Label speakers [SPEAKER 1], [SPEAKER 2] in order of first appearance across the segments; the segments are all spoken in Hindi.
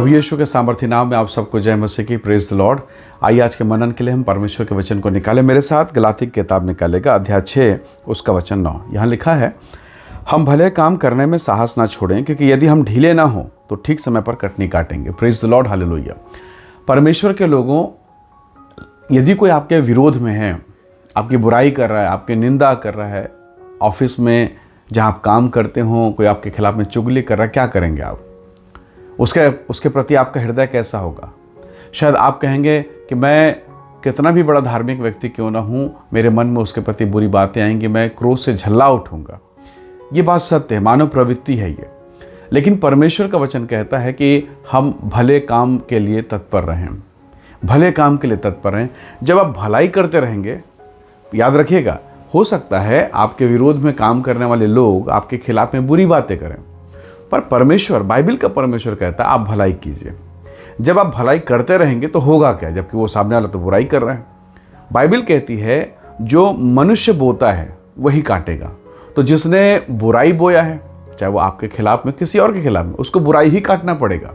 [SPEAKER 1] प्रभु यीशु के सामर्थ्य नाम में आप सबको जय मसीह की। Praise the Lord. आइए आज के मनन के लिए हम परमेश्वर के वचन को निकालें। मेरे साथ गलाती की किताब निकालेगा, अध्याय 6 उसका वचन 9। यहाँ लिखा है, हम भले काम करने में साहस ना छोड़ें, क्योंकि यदि हम ढीले ना हों तो ठीक समय पर कटनी काटेंगे। Praise the Lord, hallelujah. परमेश्वर के लोगों, यदि कोई आपके विरोध में है, आपकी बुराई कर रहा है, आपकी निंदा कर रहा है, ऑफिस में जहाँ आप काम करते हो कोई आपके खिलाफ में चुगली कर रहा है, क्या करेंगे आप? उसके प्रति आपका हृदय कैसा होगा? शायद आप कहेंगे कि मैं कितना भी बड़ा धार्मिक व्यक्ति क्यों ना हूँ, मेरे मन में उसके प्रति बुरी बातें आएंगी, मैं क्रोध से झल्ला उठूंगा। ये बात सत्य है, मानव प्रवृत्ति है ये। लेकिन परमेश्वर का वचन कहता है कि हम भले काम के लिए तत्पर रहें, भले काम के लिए तत्पर रहें। जब आप भलाई करते रहेंगे, याद रखिएगा, हो सकता है आपके विरोध में काम करने वाले लोग आपके खिलाफ में बुरी बातें करें, पर परमेश्वर, बाइबल का परमेश्वर कहता है आप भलाई कीजिए। जब आप भलाई करते रहेंगे तो होगा क्या, जबकि वो सामने वाला तो बुराई कर रहा है। बाइबल कहती है जो मनुष्य बोता है वही काटेगा। तो जिसने बुराई बोया है, चाहे वो आपके खिलाफ में किसी और के खिलाफ में, उसको बुराई ही काटना पड़ेगा।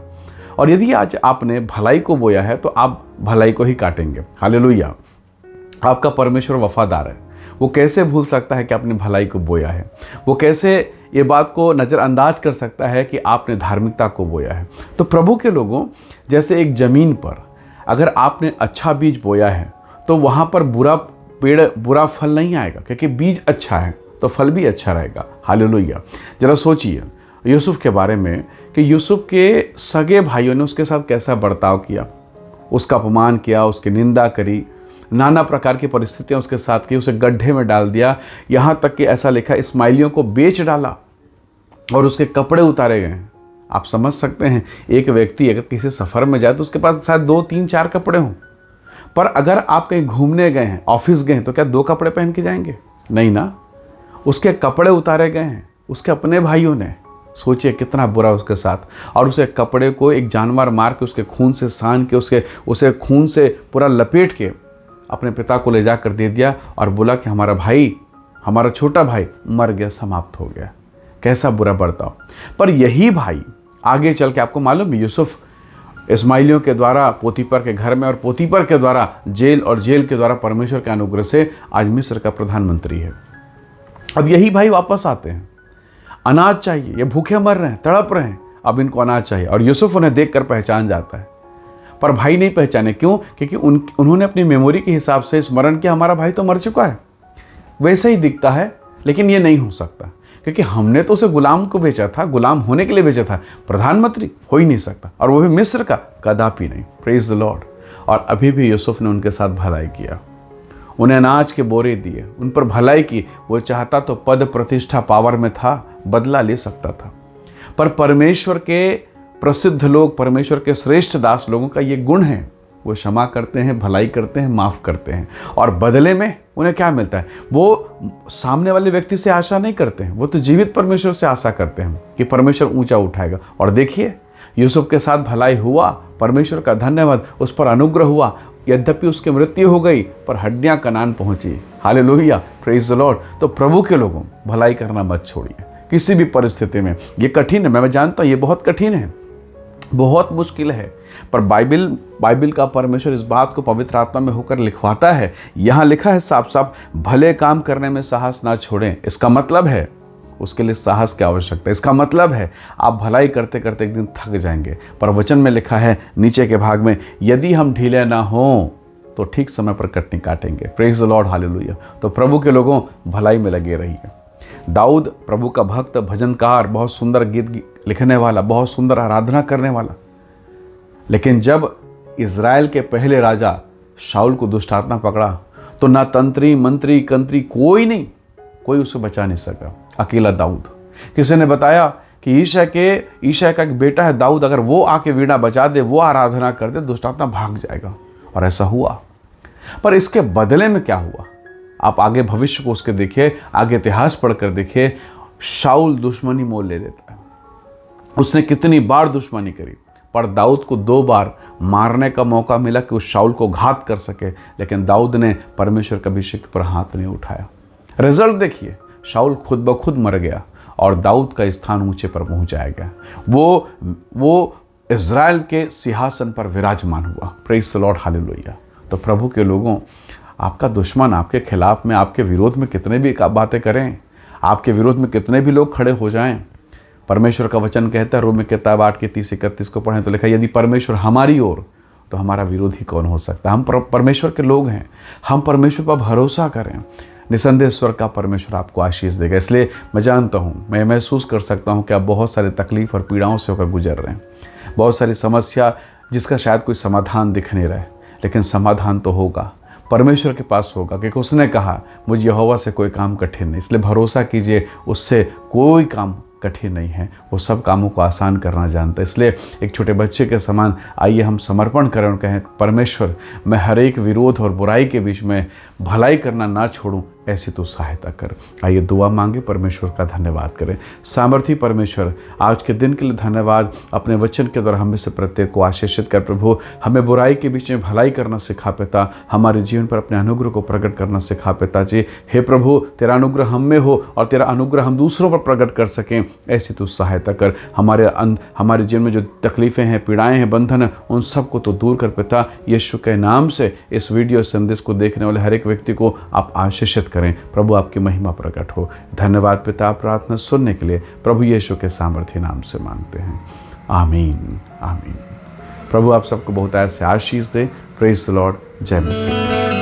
[SPEAKER 1] और यदि आज आपने भलाई को बोया है तो आप भलाई को ही काटेंगे। हालेलुया। आपका परमेश्वर वफादार है। वो कैसे भूल सकता है कि आपने भलाई को बोया है? वो कैसे ये बात को नज़रअंदाज कर सकता है कि आपने धार्मिकता को बोया है? तो प्रभु के लोगों, जैसे एक ज़मीन पर अगर आपने अच्छा बीज बोया है तो वहाँ पर बुरा फल नहीं आएगा, क्योंकि बीज अच्छा है तो फल भी अच्छा रहेगा। हालेलुया। जरा सोचिए यूसुफ के बारे में कि यूसुफ के सगे भाइयों ने उसके साथ कैसा बर्ताव किया, उसका अपमान किया, उसकी निंदा करी, नाना प्रकार की परिस्थितियां उसके साथ की, उसे गड्ढे में डाल दिया। यहाँ तक कि ऐसा लिखा, इस्माइलियों को बेच डाला और उसके कपड़े उतारे गए। आप समझ सकते हैं, एक व्यक्ति अगर किसी सफ़र में जाए तो उसके पास शायद 2, 3, 4 कपड़े हों, पर अगर आप कहीं घूमने गए हैं, ऑफिस गए हैं, तो क्या 2 कपड़े पहन के जाएंगे? नहीं ना। उसके कपड़े उतारे गए हैं उसके अपने भाइयों ने। सोचिए कितना बुरा उसके साथ। और उसे कपड़े को एक जानवर मार के उसके खून से सान के उसे खून से पूरा लपेट के अपने पिता को ले जाकर दे दिया और बोला कि हमारा भाई, हमारा छोटा भाई मर गया, समाप्त हो गया। कैसा बुरा बर्ताव। पर यही भाई आगे चल के, आपको मालूम है, यूसुफ इस्माइलियों के द्वारा पोतीपर के घर में और पोतीपर के द्वारा जेल और जेल के द्वारा परमेश्वर के अनुग्रह से आज मिस्र का प्रधानमंत्री है। अब यही भाई वापस आते हैं, अनाज चाहिए, ये भूखे मर रहे हैं, तड़प रहे हैं, अब इनको अनाज चाहिए। और यूसुफ उन्हें देखकर पहचान जाता है, पर भाई नहीं पहचाने। क्यों? क्योंकि उन्होंने अपनी मेमोरी के हिसाब से स्मरण किया, हमारा भाई तो मर चुका है, वैसे ही दिखता है। लेकिन ये नहीं हो सकता, क्योंकि हमने तो उसे गुलाम को बेचा था, गुलाम होने के लिए बेचा था, प्रधानमंत्री हो ही नहीं सकता, और वो भी मिस्र का, कदापि नहीं। Praise the Lord. और अभी भी यूसुफ ने उनके साथ भलाई किया, उन्हें अनाज के बोरे दिए, उन पर भलाई की। वो चाहता तो पद, प्रतिष्ठा, पावर में था, बदला ले सकता था। पर परमेश्वर के प्रसिद्ध लोग, परमेश्वर के श्रेष्ठ दास लोगों का ये गुण है, वो क्षमा करते हैं, भलाई करते हैं, माफ़ करते हैं। और बदले में उन्हें क्या मिलता है? वो सामने वाले व्यक्ति से आशा नहीं करते हैं, वो तो जीवित परमेश्वर से आशा करते हैं कि परमेश्वर ऊंचा उठाएगा। और देखिए यूसुफ के साथ भलाई हुआ, परमेश्वर का धन्यवाद, उस पर अनुग्रह हुआ। यद्यपि उसकी मृत्यु हो गई, पर हड्डियां कनान पहुंची। Hallelujah, praise the Lord. तो प्रभु के लोगों, भलाई करना मत छोड़िए किसी भी परिस्थिति में। ये कठिन है, मैं जानता हूँ ये बहुत कठिन है, बहुत मुश्किल है, पर बाइबल का परमेश्वर इस बात को पवित्र आत्मा में होकर लिखवाता है। यहाँ लिखा है साफ साफ, भले काम करने में साहस ना छोड़ें। इसका मतलब है उसके लिए साहस की आवश्यकता है। इसका मतलब है आप भलाई करते करते एक दिन थक जाएंगे। पर वचन में लिखा है नीचे के भाग में, यदि हम ढीले ना हों तो ठीक समय पर कटनी काटेंगे। Praise the Lord, hallelujah. तो प्रभु के लोगों, भलाई में लगे रहिए। दाऊद प्रभु का भक्त, भजनकार, बहुत सुंदर गीत लिखने वाला, बहुत सुंदर आराधना करने वाला। लेकिन जब इज़राइल के पहले राजा शाऊल को दुष्टात्मा पकड़ा तो ना तंत्री, मंत्री, कंत्री, कोई उसे बचा नहीं सका, अकेला दाऊद। किसी ने बताया कि ईशा का एक बेटा है दाऊद, अगर वो आके वीणा बजा दे, वो आराधना कर दे, दुष्टात्मा भाग जाएगा। और ऐसा हुआ। पर इसके बदले में क्या हुआ? आप आगे भविष्य को उसके देखिए, आगे इतिहास पढ़कर देखिए। शाऊल दुश्मनी मोल ले लेता है। उसने कितनी बार दुश्मनी करी, पर दाऊद को 2 बार मारने का मौका मिला कि उस शाऊल को घात कर सके, लेकिन दाऊद ने परमेश्वर के अभिषिक्त पर हाथ नहीं उठाया। रिजल्ट देखिए, शाऊल खुद ब खुद मर गया और दाऊद का स्थान ऊंचे पर पहुंचाया गया। वो इज़राइल के सिंहासन पर विराजमान हुआ। Praise the Lord, hallelujah. तो प्रभु के लोगों, आपका दुश्मन आपके खिलाफ में, आपके विरोध में कितने भी बातें करें, आपके विरोध में कितने भी लोग खड़े हो जाएं, परमेश्वर का वचन कहता है, रोमी किताब 8:30-31 को पढ़ें तो लिखा, यदि परमेश्वर हमारी ओर तो हमारा विरोधी कौन हो सकता है। हम परमेश्वर के लोग हैं, हम परमेश्वर पर भरोसा करें, निसंदेह स्वर का परमेश्वर आपको आशीष देगा। इसलिए मैं जानता हूँ, मैं महसूस कर सकता हूँ कि आप बहुत सारी तकलीफ और पीड़ाओं से होकर गुजर रहे हैं, बहुत सारी समस्या जिसका शायद कोई समाधान दिख नहीं रहा है, लेकिन समाधान तो होगा, परमेश्वर के पास होगा, क्योंकि उसने कहा मुझ यहोवा से कोई काम कठिन नहीं। इसलिए भरोसा कीजिए, उससे कोई काम कठिन नहीं है, वो सब कामों को आसान करना जानता है। इसलिए एक छोटे बच्चे के समान आइए हम समर्पण करें और कहें, परमेश्वर मैं हर एक विरोध और बुराई के बीच में भलाई करना ना छोड़ूं, ऐसी तो सहायता कर। आइए दुआ मांगे, परमेश्वर का धन्यवाद करें। सामर्थी परमेश्वर, आज के दिन के लिए धन्यवाद। अपने वचन के द्वारा हमें से प्रत्येक को आशीषित कर प्रभु, हमें बुराई के बीच में भलाई करना सिखा पिता, हमारे जीवन पर अपने अनुग्रह को प्रकट करना सिखा पिता जी। हे प्रभु, तेरा अनुग्रह हम में हो और तेरा अनुग्रह हम दूसरों पर प्रकट कर सकें, ऐसी तो सहायता कर। हमारे जीवन में जो तकलीफ़ें हैं, पीड़ाएं हैं, बंधन हैं, उन सबको तो दूर कर पिता। यीशु के नाम से इस वीडियो संदेश को देखने वाले हर एक व्यक्ति को आप आशीषित करें। प्रभु आपकी महिमा प्रकट हो। धन्यवाद पिता, प्रार्थना सुनने के लिए प्रभु यीशु के सामर्थ्य नाम से मांगते हैं, आमीन आमीन। प्रभु आप सबको बहुत ऐसे आशीष दे। Praise the Lord. जय मसीह।